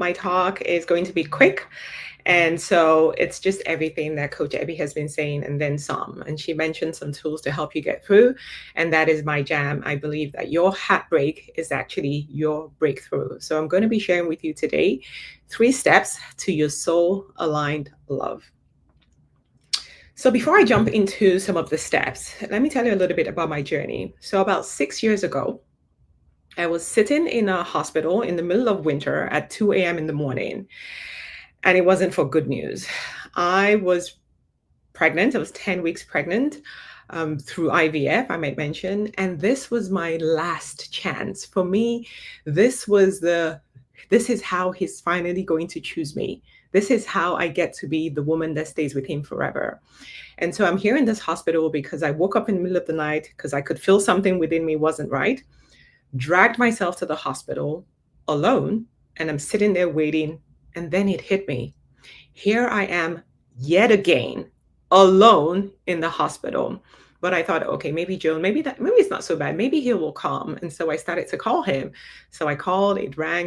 My talk is going to be quick. And so it's just everything that Coach Abby has been saying and then some. And she mentioned some tools to help you get through. And that is my jam. I believe that your heartbreak is actually your breakthrough. So I'm going to be sharing with you today 3 steps to your soul aligned love. So before I jump into some of the steps, let me tell you a little bit about my journey. So about 6 years ago, I was sitting in a hospital in the middle of winter at 2 a.m. in the morning, and it wasn't for good news. I was pregnant. I was 10 weeks pregnant through IVF, I might mention. And this was my last chance. For me, this is how he's finally going to choose me. This is how I get to be the woman that stays with him forever. And so I'm here in this hospital because I woke up in the middle of the night because I could feel something within me wasn't right, dragged myself to the hospital alone, and I'm sitting there waiting. And then it hit me. Here I am yet again, alone in the hospital. But I thought, okay, maybe Joan, maybe it's not so bad. Maybe he will come. And so I started to call him. So I called, it rang,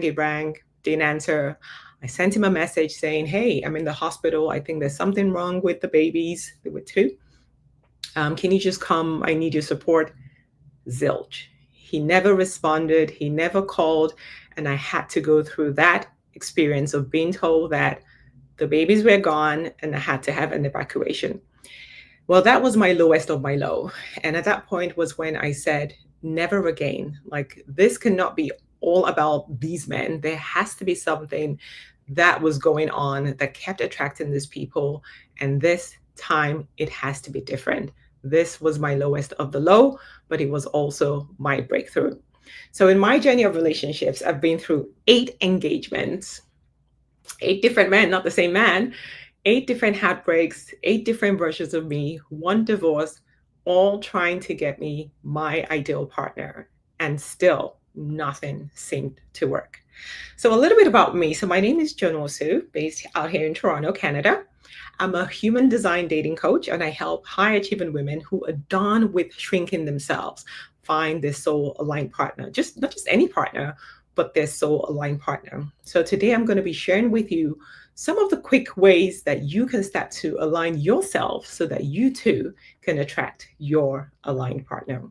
didn't answer. I sent him a message saying, hey, I'm in the hospital. I think there's something wrong with the babies. There were 2. Can you just come? I need your support. Zilch. He never responded. He never called. And I had to go through that experience of being told that the babies were gone and I had to have an evacuation. Well, that was my lowest of my low. And at that point was when I said, never again. Like, this cannot be all about these men. There has to be something that was going on that kept attracting these people. And this time it has to be different. This was my lowest of the low, but it was also my breakthrough. So in my journey of relationships, I've been through 8 engagements, 8 different men, not the same man, 8 different heartbreaks, 8 different versions of me, 1 divorce, all trying to get me my ideal partner. And still nothing seemed to work. So a little bit about me. So my name is Joan Nwosu, based out here in Toronto, Canada. I'm a human design dating coach, and I help high achieving women who are done with shrinking themselves find their soul aligned partner, not just any partner, but their soul aligned partner. So today I'm going to be sharing with you some of the quick ways that you can start to align yourself so that you too can attract your aligned partner.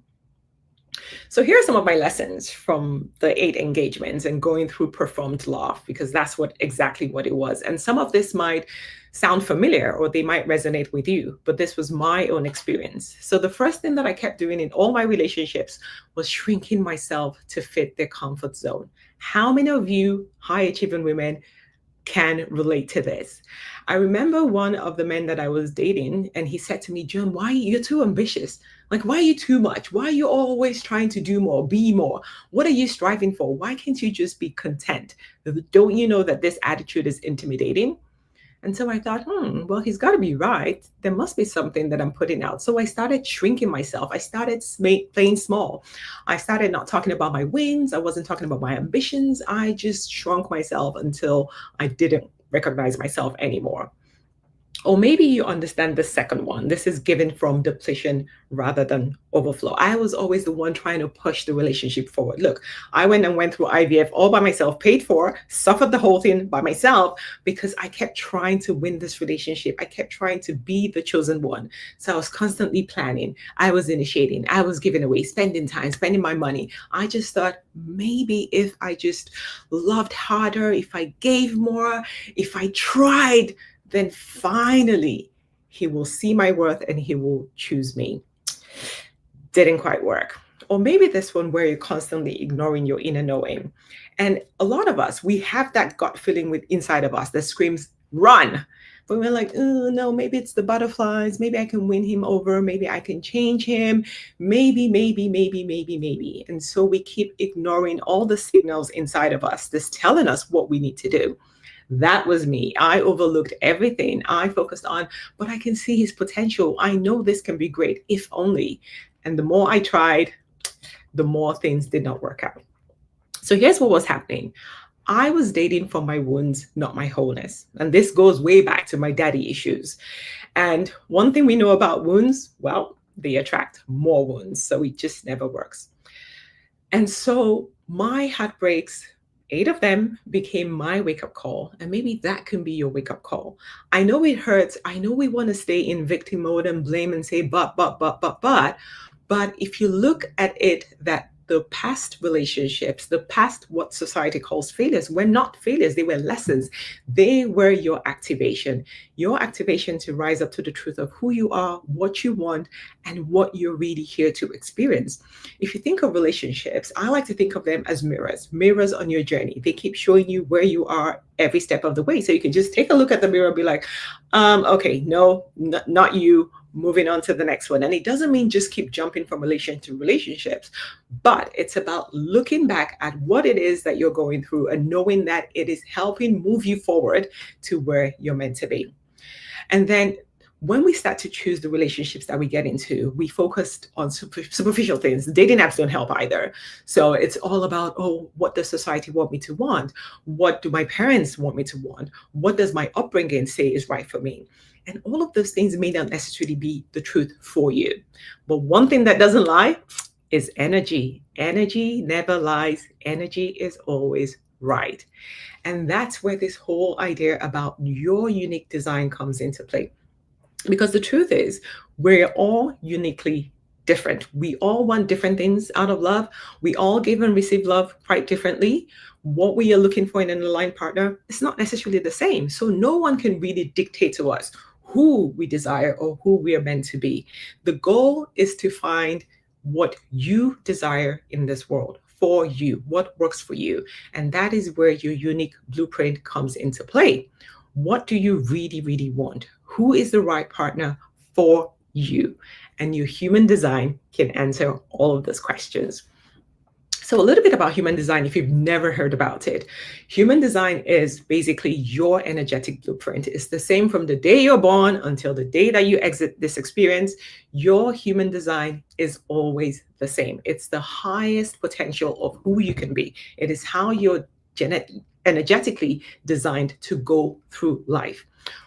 So here are some of my lessons from the 8 engagements and going through performed love, because that's exactly what it was. And some of this might sound familiar or they might resonate with you, but this was my own experience. So the first thing that I kept doing in all my relationships was shrinking myself to fit their comfort zone. How many of you high achieving women can relate to this? I remember one of the men that I was dating, and he said to me, Joan, why you're too ambitious? Like, why are you too much? Why are you always trying to do more, be more? What are you striving for? Why can't you just be content? Don't you know that this attitude is intimidating? And so I thought, well, he's got to be right. There must be something that I'm putting out. So I started shrinking myself. I started playing small. I started not talking about my wins. I wasn't talking about my ambitions. I just shrunk myself until I didn't recognize myself anymore. Or maybe you understand the second one. This is given from depletion rather than overflow. I was always the one trying to push the relationship forward. Look, I went through IVF all by myself, paid for, suffered the whole thing by myself because I kept trying to win this relationship. I kept trying to be the chosen one. So I was constantly planning. I was initiating. I was giving away, spending time, spending my money. I just thought, maybe if I just loved harder, if I gave more, if I tried, then finally he will see my worth and he will choose me. Didn't quite work. Or maybe this one where you're constantly ignoring your inner knowing. And a lot of us, we have that gut feeling inside of us that screams, run. But we're like, oh, no, maybe it's the butterflies. Maybe I can win him over. Maybe I can change him. Maybe. And so we keep ignoring all the signals inside of us that's telling us what we need to do. That was me. I overlooked everything. I focused on, but I can see his potential. I know this can be great, if only. And the more I tried, the more things did not work out. So here's what was happening. I was dating for my wounds, not my wholeness. And this goes way back to my daddy issues. And one thing we know about wounds, well, they attract more wounds. So it just never works. And so my heartbreaks 8 of them became my wake up call. And maybe that can be your wake up call. I know it hurts. I know we want to stay in victim mode and blame and say, but if you look at it, that the past relationships, the past what society calls failures, were not failures, they were lessons. They were your activation to rise up to the truth of who you are, what you want, and what you're really here to experience. If you think of relationships, I like to think of them as mirrors on your journey. They keep showing you where you are every step of the way. So you can just take a look at the mirror and be like, okay, no, not you, moving on to the next one. And it doesn't mean just keep jumping from relation to relationships, but it's about looking back at what it is that you're going through and knowing that it is helping move you forward to where you're meant to be. And then when we start to choose the relationships that we get into, we focused on superficial things. Dating apps don't help either. So it's all about, oh, what does society want me to want? What do my parents want me to want? What does my upbringing say is right for me? And all of those things may not necessarily be the truth for you. But one thing that doesn't lie is energy. Energy never lies. Energy is always right. And that's where this whole idea about your unique design comes into play. Because the truth is, we're all uniquely different. We all want different things out of love. We all give and receive love quite differently. What we are looking for in an aligned partner is not necessarily the same. So no one can really dictate to us who we desire or who we are meant to be. The goal is to find what you desire in this world for you, what works for you. And that is where your unique blueprint comes into play. What do you really, really want? Who is the right partner for you? And your human design can answer all of those questions. So a little bit about human design, if you've never heard about it. Human design is basically your energetic blueprint. It's the same from the day you're born until the day that you exit this experience. Your human design is always the same. It's the highest potential of who you can be. It is how you're energetically designed to go through life.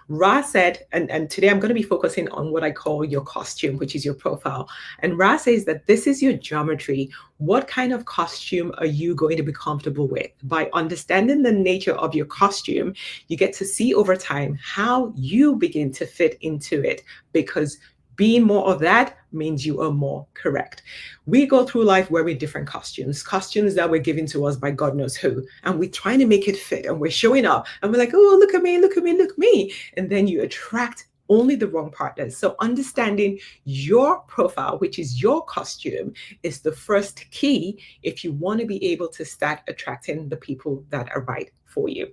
Ra said, and today I'm going to be focusing on what I call your costume, which is your profile. And Ra says that this is your geometry. What kind of costume are you going to be comfortable with? By understanding the nature of your costume, you get to see over time how you begin to fit into it, because being more of that means you are more correct. We go through life wearing different costumes that were given to us by God knows who, and we're trying to make it fit, and we're showing up, and we're like, oh, look at me, look at me, look at me. And then you attract only the wrong partners. So understanding your profile, which is your costume, is the first key if you want to be able to start attracting the people that are right for you.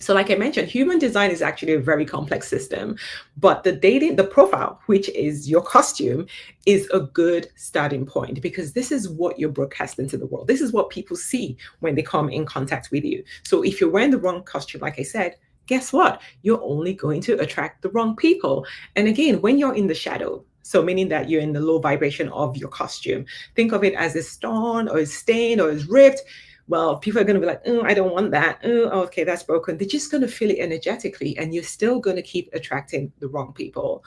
So like I mentioned, human design is actually a very complex system, but the profile, which is your costume, is a good starting point, because this is what you're broadcasting to the world. This is what people see when they come in contact with you. So if you're wearing the wrong costume, like I said, guess what? You're only going to attract the wrong people. And again, when you're in the shadow, so meaning that you're in the low vibration of your costume, think of it as it's torn or it's stained or it's ripped. Well, people are going to be like, oh, I don't want that. Oh, okay, that's broken. They're just going to feel it energetically, and you're still going to keep attracting the wrong people.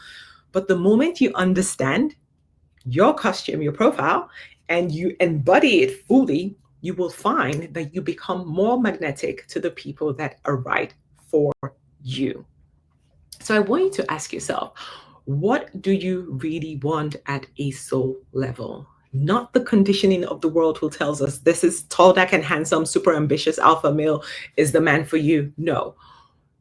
But the moment you understand your costume, your profile, and you embody it fully, you will find that you become more magnetic to the people that are right for you. So I want you to ask yourself, what do you really want at a soul level? Not the conditioning of the world who tells us this is tall, dark, and handsome, super ambitious alpha male is the man for you. No,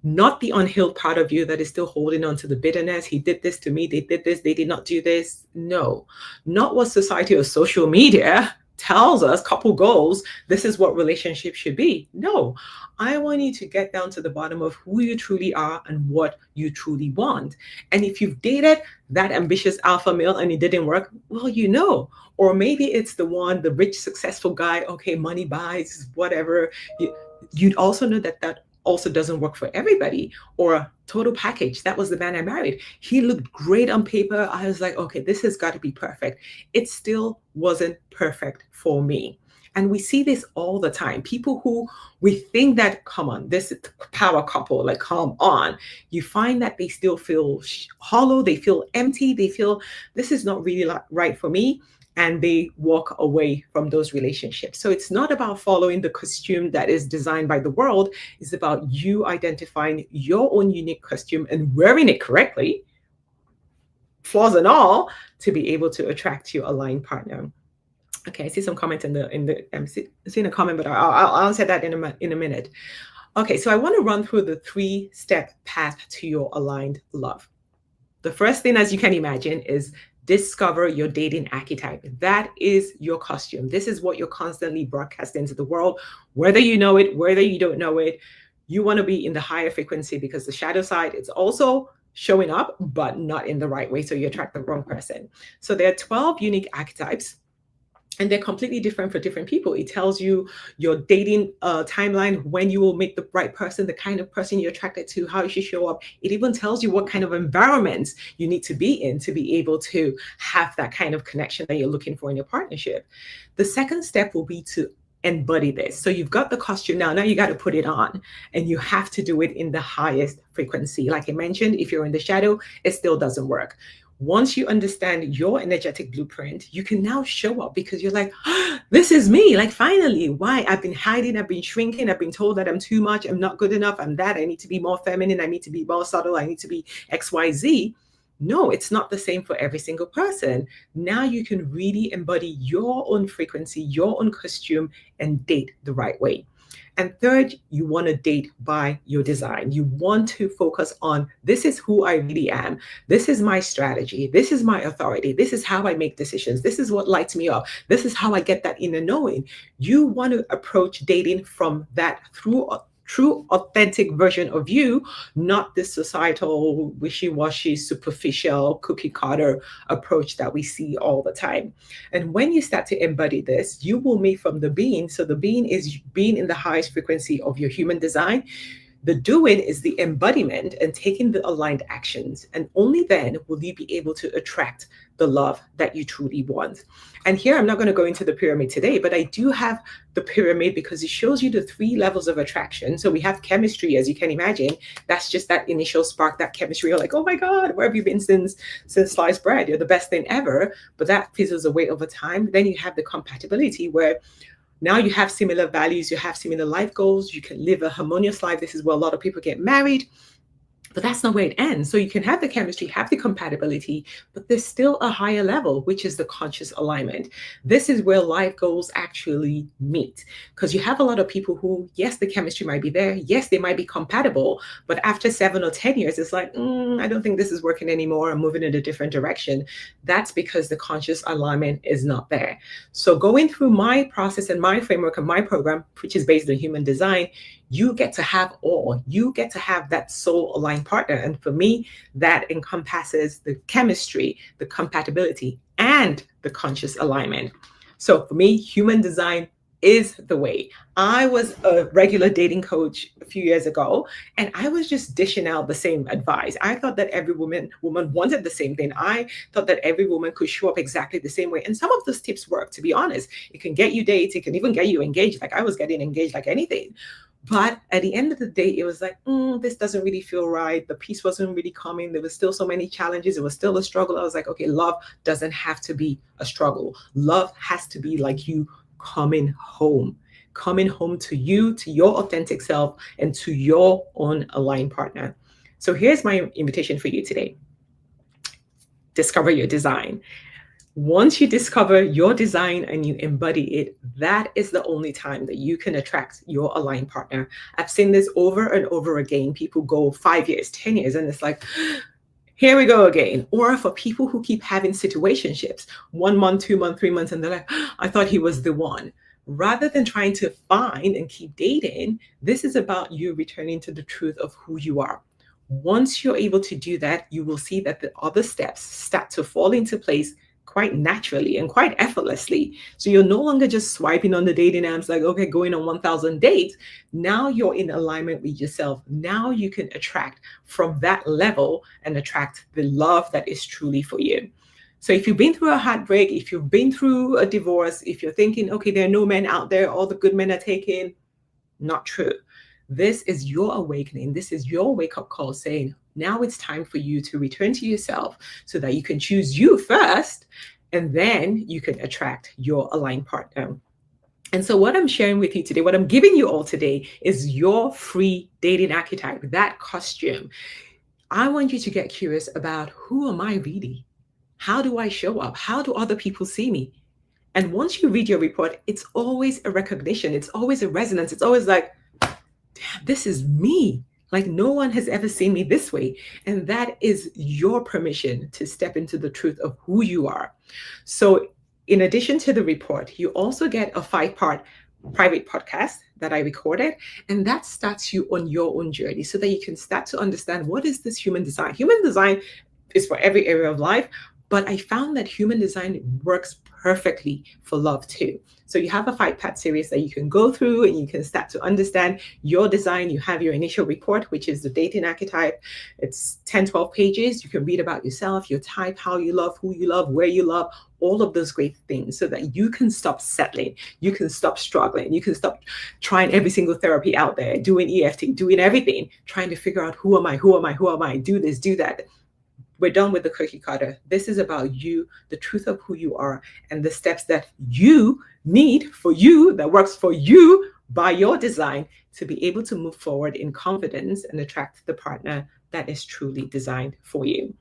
not the unhealed part of you that is still holding on to the bitterness. He did this to me. They did this. They did not do this. No, not what society or social media tells us, couple goals, this is what relationship should be. No, I want you to get down to the bottom of who you truly are and what you truly want. And if you've dated that ambitious alpha male and it didn't work, well, you know. Or maybe it's the one, the rich, successful guy, okay, money buys, whatever. You'd also know that that also doesn't work for everybody. Or a total package. That was the man I married. He looked great on paper. I was like, okay, this has got to be perfect. It still wasn't perfect for me. And we see this all the time. People who we think that, come on, this is power couple, like, come on. You find that they still feel hollow. They feel empty. They feel this is not really right for me. and they walk away from those relationships. So it's not about following the costume that is designed by the world. It's about you identifying your own unique costume and wearing it correctly, flaws and all, to be able to attract your aligned partner. Okay, I see some comment I'm seeing a comment, but I'll answer that in a minute. Okay, so I want to run through the 3-step path to your aligned love. The first thing, as you can imagine, is discover your dating archetype. That is your costume. This is what you're constantly broadcasting to the world, whether you know it, whether you don't know it. You want to be in the higher frequency, because the shadow side, it's also showing up, but not in the right way. So you attract the wrong person. So there are 12 unique archetypes, and they're completely different for different people. It tells you your dating timeline, when you will meet the right person, the kind of person you're attracted to, how you should show up. It even tells you what kind of environments you need to be in to be able to have that kind of connection that you're looking for in your partnership. The second step will be to embody this. So you've got the costume now you got to put it on, and you have to do it in the highest frequency. Like I mentioned, if you're in the shadow, it still doesn't work. Once you understand your energetic blueprint, you can now show up, because you're like, oh, this is me. Like, finally, why? I've been hiding, I've been shrinking, I've been told that I'm too much, I'm not good enough, I'm that, I need to be more feminine, I need to be more subtle, I need to be XYZ. No, it's not the same for every single person. Now you can really embody your own frequency, your own costume, and date the right way. And third, you want to date by your design. You want to focus on, this is who I really am. This is my strategy. This is my authority. This is how I make decisions. This is what lights me up. This is how I get that inner knowing. You want to approach dating from that true authentic version of you, not this societal wishy-washy superficial cookie cutter approach that we see all the time. And when you start to embody this, you will meet from the being. So the being is being in the highest frequency of your human design. The doing is the embodiment and taking the aligned actions. And only then will you be able to attract the love that you truly want. And here, I'm not going to go into the pyramid today, but I do have the pyramid because it shows you the 3 levels of attraction. So we have chemistry, as you can imagine. That's just that initial spark, that chemistry. You're like, oh my God, where have you been since sliced bread? You're the best thing ever. But that fizzles away over time. Then you have the compatibility, where now you have similar values, you have similar life goals, you can live a harmonious life. This is where a lot of people get married. But that's not where it ends. So you can have the chemistry, have the compatibility, but there's still a higher level, which is the conscious alignment. This is where life goals actually meet. Because you have a lot of people who, yes, the chemistry might be there. Yes, they might be compatible. But after 7 or 10 years, it's like, I don't think this is working anymore. I'm moving in a different direction. That's because the conscious alignment is not there. So going through my process and my framework and my program, which is based on human design, you get to have all. You get to have that soul aligned partner. And for me, that encompasses the chemistry, the compatibility, and the conscious alignment. So for me, human design is the way. I was a regular dating coach a few years ago, and I was just dishing out the same advice. I thought that every woman wanted the same thing. I thought that every woman could show up exactly the same way. And some of those tips work, to be honest. It can get you dates. It can even get you engaged. Like I was getting engaged like anything. But at the end of the day, it was like, this doesn't really feel right. The peace wasn't really coming. There was still so many challenges. It was still a struggle. I was like, okay, love doesn't have to be a struggle. Love has to be like you coming home to you, to your authentic self, and to your own aligned partner. So here's my invitation for you today. Discover your design. Once you discover your design and you embody it, that is the only time that you can attract your aligned partner. I've seen this over and over again. People go 5 years, 10 years, and it's like, here we go again. Or for people who keep having situationships, 1 month, 2 months, 3 months, and they're like, I thought he was the one. Rather than trying to find and keep dating, this is about you returning to the truth of who you are. Once you're able to do that, you will see that the other steps start to fall into place quite naturally and quite effortlessly. So you're no longer just swiping on the dating apps like, okay, going on 1,000 dates. Now you're in alignment with yourself. Now you can attract from that level and attract the love that is truly for you. So if you've been through a heartbreak, if you've been through a divorce, if you're thinking, okay, there are no men out there, all the good men are taken, not true. This is your awakening. This is your wake-up call saying, now it's time for you to return to yourself so that you can choose you first And then you can attract your aligned partner. And so, what I'm sharing with you today, what I'm giving you all today, is your free dating archetype, that costume. I want you to get curious about, who am I really? How do I show up? How do other people see me? And once you read your report, it's always a recognition, it's always a resonance. It's always like, damn, this is me. Like, no one has ever seen me this way. And that is your permission to step into the truth of who you are. So, in addition to the report, you also get a 5-part private podcast that I recorded, and that starts you on your own journey so that you can start to understand, what is this human design? Human design is for every area of life, but I found that human design works perfectly for love too. So you have a 5-part series that you can go through, and you can start to understand your design. You have your initial report, which is the dating archetype. It's 10, 12 pages. You can read about yourself, your type, how you love, who you love, where you love, all of those great things, so that you can stop settling. You can stop struggling. You can stop trying every single therapy out there, doing EFT, doing everything, trying to figure out, who am I, who am I, who am I, do this, do that. We're done with the cookie cutter. This is about you, the truth of who you are, and the steps that you need for you, that works for you by your design, to be able to move forward in confidence and attract the partner that is truly designed for you.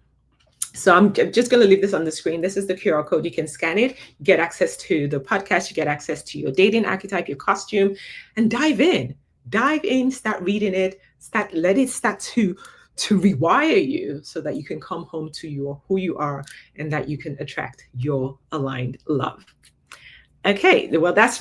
So I'm just going to leave this on the screen. This is the QR code. You can scan it, get access to the podcast, you get access to your dating archetype, your costume, and dive in, start reading it, let it start to rewire you, so that you can come home to your who you are, and that you can attract your aligned love. Okay, well, that's